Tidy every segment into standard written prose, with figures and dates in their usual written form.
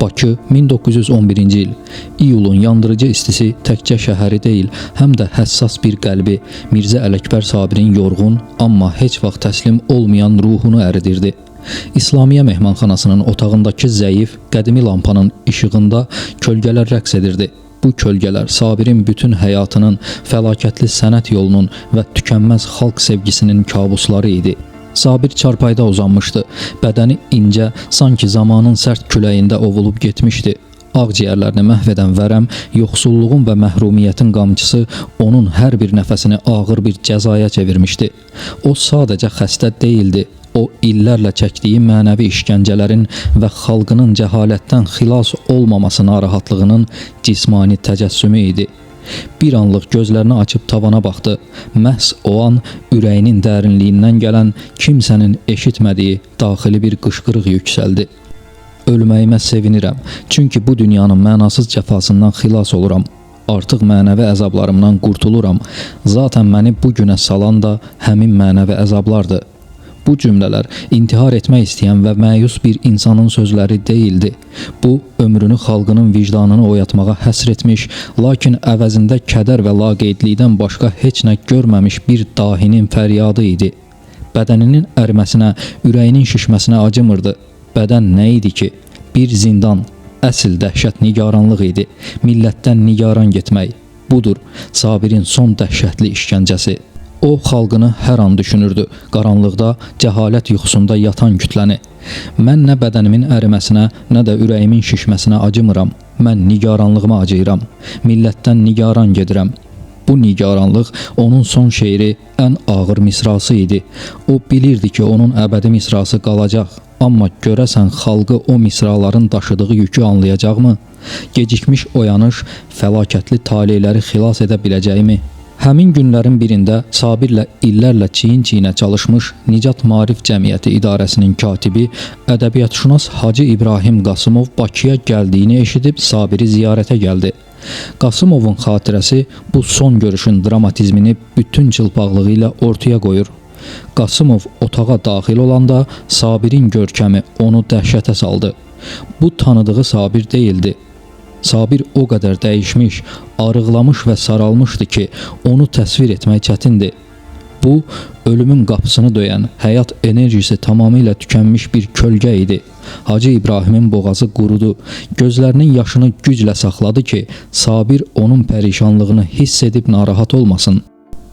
Bakı 1911-ci il. İyulun yandırıcı istisi təkcə şəhəri deyil, həm də həssas bir qəlbi Mirzə Ələkbər Sabirin yorğun, amma heç vaxt təslim olmayan ruhunu əridirdi. İslamiyyə mehmanxanasının otağındakı zəif, qədimi lampanın işığında kölgələr rəqs edirdi. Bu kölgələr Sabirin bütün həyatının, fəlakətli sənət yolunun və tükənməz xalq sevgisinin kabusları idi. Sabir çarpayda uzanmışdı. Bədəni incə, sanki zamanın sərt küləyində ovulub getmişdi. Ağciyərlərini məhv edən vərəm, yoxsulluğun və məhrumiyyətin qamçısı onun hər bir nəfəsini ağır bir cəzaya çevirmişdi. O sadəcə xəstə deyildi. O illərlə çəkdiyi mənəvi işgəncələrin və xalqının cəhalətdən xilas olmaması narahatlığının cismani təcəssümü idi. Bir anlıq gözlərini açıb tavana baxdı. Məhz o an ürəyinin dərinliyindən gələn kimsənin eşitmədiyi daxili bir qışqırıq yüksəldi. Ölməyimə sevinirəm, çünki bu dünyanın mənasız cəfasından xilas oluram. Artıq mənəvi əzablarımdan qurtuluram. Zaten məni bu günə salan da həmin mənəvi əzablardır. Bu cümlələr intihar etmək istəyən və məyus bir insanın sözləri deyildi. Bu, ömrünü xalqının vicdanını oyatmağa həsr etmiş, lakin əvəzində kədər və laqeydlikdən başqa heç nə görməmiş bir dahinin fəryadı idi. Bədəninin əriməsinə, ürəyinin şişməsinə acımırdı. Bədən nə idi ki? Bir zindan, əsl dəhşət nigaranlıq idi. Millətdən nigaran getmək. Budur, Sabirin son dəhşətli işgəncəsi. O, xalqını hər an düşünürdü, qaranlıqda, cəhalət yuxusunda yatan kütləni. Mən nə bədənimin əriməsinə, nə də ürəyimin şişməsinə acımıram. Mən nigaranlığıma acıyıram. Millətdən nigaran gedirəm. Bu nigaranlıq onun son şeiri, ən ağır misrası idi. O bilirdi ki, onun əbədi misrası qalacaq. Amma görəsən xalqı o misraların daşıdığı yükü anlayacaqmı? Gecikmiş oyanış fəlakətli taleyləri xilas edə biləcəkmi? Həmin günlərin birində Sabirlə illərlə çiyin-çiyinə çalışmış Nicat Maarif Cəmiyyəti İdarəsinin katibi, ədəbiyyatşünas Hacı İbrahim Qasımov Bakıya gəldiyini eşidib Sabiri ziyarətə gəldi. Qasımovun xatirəsi bu son görüşün dramatizmini bütün çılpaqlığı ilə ortaya qoyur. Qasımov otağa daxil olanda Sabirin görkəmi onu dəhşətə saldı. Bu tanıdığı Sabir deyildi. Sabir o qədər dəyişmiş, arıqlamış və saralmışdı ki, onu təsvir etmək çətindir. Bu, ölümün qapısını döyən, həyat enerjisi tamamilə tükənmiş bir kölgə idi. Hacı İbrahimin boğazı qurudu, gözlərinin yaşını güclə saxladı ki, Sabir onun pərişanlığını hiss edib narahat olmasın.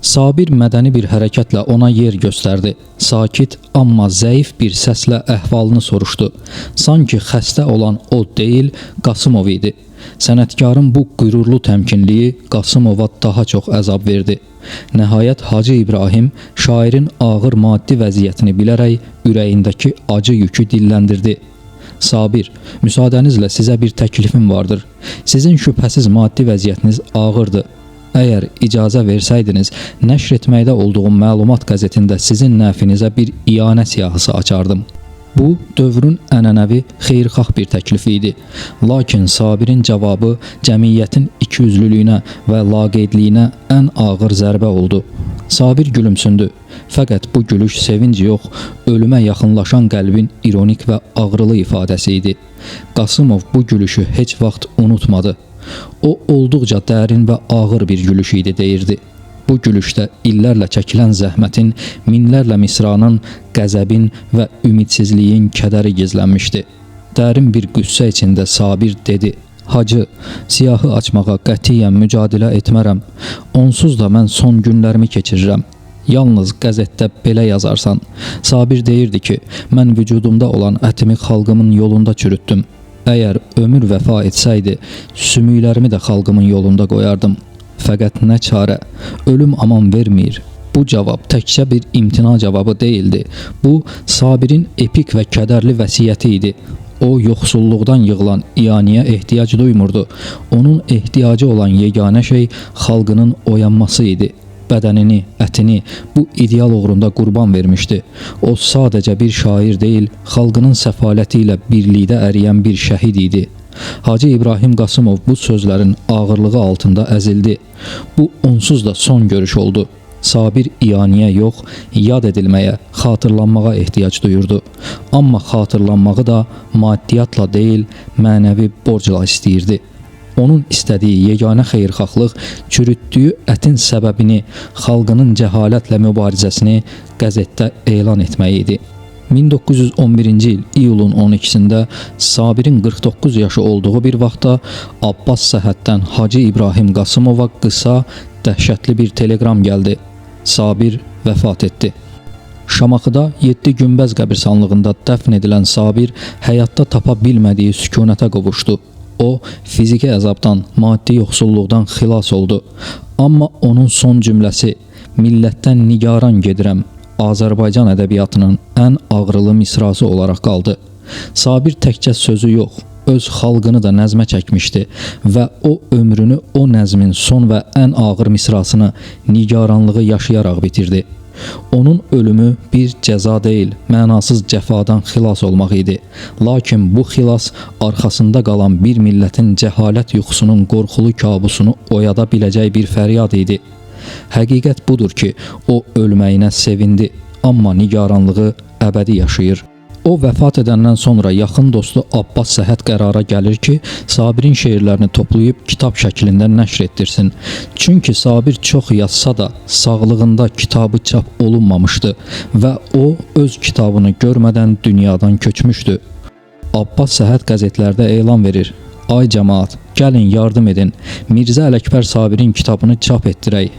Sabir mədəni bir hərəkətlə ona yer göstərdi. Sakit, amma zəif bir səslə əhvalını soruşdu. Sanki xəstə olan o deyil, Qasımov idi. Sənətkarın bu qürurlu təmkinliyi Qasımova daha çox əzab verdi. Nəhayət Hacı İbrahim şairin ağır maddi vəziyyətini bilərək ürəyindəki acı yükü dilləndirdi. Sabir, müsaadənizlə sizə bir təklifim vardır. Sizin şübhəsiz maddi vəziyyətiniz ağırdır. Əgər icazə versəydiniz, nəşr etməkdə olduğum məlumat qəzetində sizin nəfinizə bir iyanə siyahısı açardım. Bu, dövrün ənənəvi, xeyirxah bir təklifi idi. Lakin Sabirin cavabı cəmiyyətin ikiyüzlülüyünə və laqeydliyinə ən ağır zərbə oldu. Sabir gülümsündü. Fəqət bu gülüş sevinc yox, ölümə yaxınlaşan qəlbin ironik və ağrılı ifadəsi idi. Qasımov bu gülüşü heç vaxt unutmadı. O, olduqca dərin və ağır bir gülüş idi, deyirdi. Bu gülüşdə illərlə çəkilən zəhmətin, minlərlə misranın, qəzəbin və ümidsizliyin kədəri gizlənmişdi. Dərin bir qüssə içində Sabir dedi: "Hacı, siyahı açmağa qətiyyən mücadilə etmərəm. Onsuz da mən son günlərimi keçirirəm. Yalnız qəzetdə belə yazarsan." Sabir deyirdi ki, mən vücudumda olan ətimi xalqımın yolunda çürütdüm. Əgər ömür vəfa etsəydi, sümüklərimi də xalqımın yolunda qoyardım. Fəqət nə çarə, ölüm aman vermir. Bu cavab təkcə bir imtina cavabı deyildi. Bu, Sabirin epik və kədərli vəsiyyəti idi. O, yoxsulluqdan yığılan iyaniyə ehtiyac duymurdu. Onun ehtiyacı olan yeganə şey xalqının oyanması idi. Bədənini, ətini bu ideal uğrunda qurban vermişdi. O sadəcə bir şair deyil, xalqının səfaləti ilə birlikdə əriyən bir şəhid idi. Hacı İbrahim Qasımov bu sözlərin ağırlığı altında əzildi. Bu onsuz da son görüş oldu. Sabir iyaniyə yox, yad edilməyə, xatırlanmağa ehtiyac duyurdu. Amma xatırlanmağı da maddiyatla deyil, mənəvi borcla istəyirdi. Onun istədiyi yeganə xeyirxahlıq çürütdüyü ətin səbəbini, xalqının cəhalətlə mübarizəsini qəzetdə elan etmək idi. 1911-ci il iyulun 12-sində Sabirin 49 yaşı olduğu bir vaxtda Abbas Səhhətdən Hacı İbrahim Qasımova qısa, dəhşətli bir telegram gəldi. Sabir vəfat etdi. Şamaxıda 7 Günbəz qəbirstanlığında dəfn edilən Sabir həyatda tapa bilmədiyi sükunətə qovuşdu. O, fiziki əzabdan, maddi yoxsulluqdan xilas oldu. Amma onun son cümləsi "Millətdən nigaran gedirəm" Azərbaycan ədəbiyyatının ən ağrılı misrası olaraq qaldı. Sabir təkcə sözü yox, öz xalqını da nəzmə çəkmişdi və o ömrünü o nəzmin son və ən ağır misrasını, nigaranlığı yaşayaraq bitirdi. Onun ölümü bir cəza deyil, mənasız cəfadan xilas olmaq idi. Lakin bu xilas arxasında qalan bir millətin cəhalət yuxusunun qorxulu kabusunu oyada biləcək bir fəryad idi. Həqiqət budur ki, o ölməyinə sevindi, amma nigaranlığı əbədi yaşayır. O vəfat edəndən sonra yaxın dostu Abbas Səhhət qərara gəlir ki, Sabirin şeirlərini toplayıb kitab şəklində nəşr etdirsin. Çünki Sabir çox yazsa da sağlığında kitabı çap olunmamışdı və o öz kitabını görmədən dünyadan köçmüşdü. Abbas Səhhət qəzetlərdə elan verir: "Ay cəmaat, gəlin yardım edin, Mirzə Ələkbər Sabirin kitabını çap etdirək."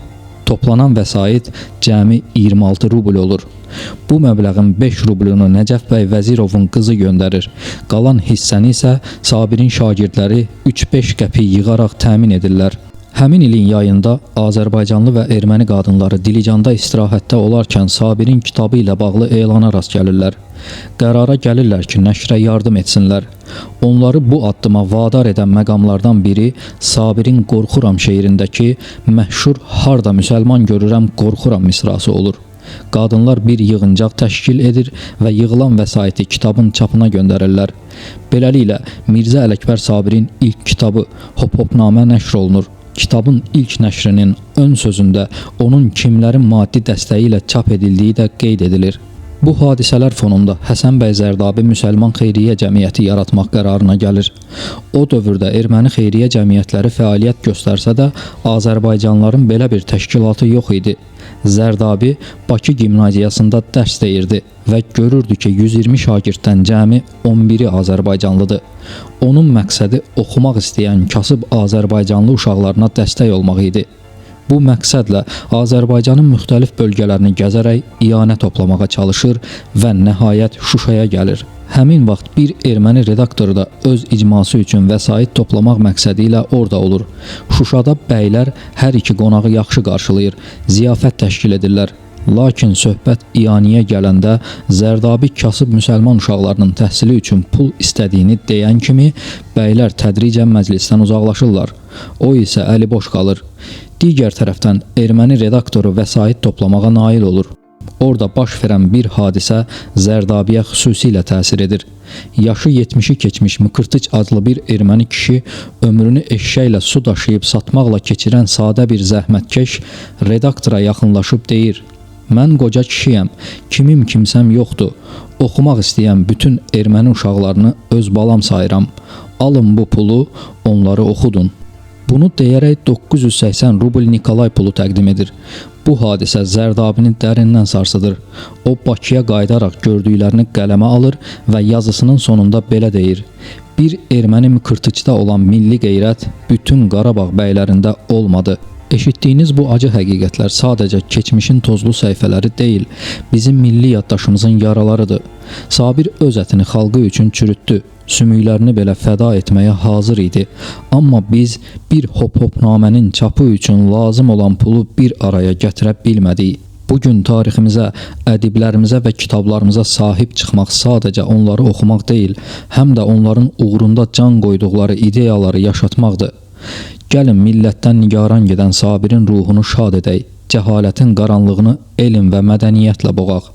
Toplanan vəsait cəmi 26 rubl olur. Bu məbləğin 5 rublunu Nəcəf bəy Vəzirovun qızı göndərir. Qalan hissəni isə Sabirin şagirdləri 3-5 qəpik yığaraq təmin edirlər. Həmin ilin yayında Azərbaycanlı və erməni qadınları Dilicanda istirahətdə olarkən Sabirin kitabı ilə bağlı elana rast gəlirlər. Qərara gəlirlər ki, nəşrə yardım etsinlər. Onları bu addıma vadar edən məqamlardan biri Sabirin Qorxuram şeirindəki məşhur "Harda müsəlman görürəm qorxuram" misrası olur. Qadınlar bir yığıncaq təşkil edir və yığılan vəsaiti kitabın çapına göndərirlər. Beləliklə, Mirzə Ələkbər Sabirin ilk kitabı Hop-Hopnamə nəşr olunur. Kitabın ilk nəşrinin ön sözündə onun kimlərin maddi dəstəyi ilə çap edildiyi də qeyd edilir. Bu hadisələr fonunda Həsən bəy Zərdabi Müsəlman Xeyriyyə Cəmiyyəti yaratmaq qərarına gəlir. O dövrdə erməni xeyriyyə cəmiyyətləri fəaliyyət göstərsə də Azərbaycanlıların belə bir təşkilatı yox idi. Zərdabi Bakı gimnaziyasında dərs deyirdi və görürdü ki, 120 şagirddən cəmi 11-i Azərbaycanlıdır. Onun məqsədi oxumaq istəyən kasıb Azərbaycanlı uşaqlarına dəstək olmaq idi. Bu məqsədlə Azərbaycanın müxtəlif bölgələrini gəzərək iyanə toplamağa çalışır və nəhayət Şuşaya gəlir. Həmin vaxt bir erməni redaktoru da öz icması üçün vəsait toplamaq məqsədi ilə orada olur. Şuşada bəylər hər iki qonağı yaxşı qarşılayır, ziyafət təşkil edirlər. Lakin söhbət iyaniyə gələndə Zərdabi kasıb müsəlman uşaqlarının təhsili üçün pul istədiyini deyən kimi bəylər tədricən məclisdən uzaqlaşırlar. O isə əli boş qalır. Digər tərəfdən erməni redaktoru vəsait toplamağa nail olur. Orada baş verən bir hadisə Zərdabiyə xüsusilə təsir edir. Yaşı 70-i keçmiş Mıkırtıç adlı bir erməni kişi ömrünü eşşəklə su daşıyıb satmaqla keçirən sadə bir zəhmətkeş redaktora yaxınlaşıb deyir: "Mən qoca kişiyəm, kimsəm yoxdur. Oxumaq istəyən bütün erməni uşaqlarını öz balam sayıram. Alın bu pulu, onları oxudun." Bunu deyərək 980 rubl Nikolay pulu təqdim edir. Bu hadisə Zərdabini dərindən sarsıdır. O Bakıya qayıdaraq gördüklərini qələmə alır və yazısının sonunda belə deyir: "Bir erməni Mıkırtıçda olan milli qeyrət bütün Qarabağ bəylərində olmadı." Eşitdiyiniz bu acı həqiqətlər sadəcə keçmişin tozlu səhifələri deyil, bizim milli yaddaşımızın yaralarıdır. Sabir öz ətini xalqı üçün çürütdü, sümüklərini belə fəda etməyə hazır idi. Amma biz bir hop-hopnamənin çapı üçün lazım olan pulu bir araya gətirə bilmədik. Bugün tariximizə, ədiblərimizə və kitablarımıza sahib çıxmaq sadəcə onları oxumaq deyil, həm də onların uğrunda can qoyduqları ideyaları yaşatmaqdır. Gəlin millətdən nigaran gedən Sabirin ruhunu şad edək, cəhalətin qaranlığını elm və mədəniyyətlə boğaq.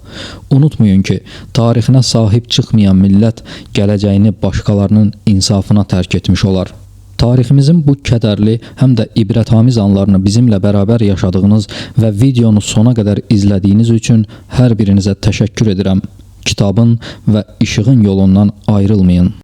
Unutmayın ki, tarixinə sahib çıxmayan millət gələcəyini başqalarının insafına tərk etmiş olar. Tariximizin bu kədərli həm də ibrətamiz anlarını bizimlə bərabər yaşadığınız və videonu sona qədər izlədiyiniz üçün hər birinizə təşəkkür edirəm. Kitabın və işığın yolundan ayrılmayın.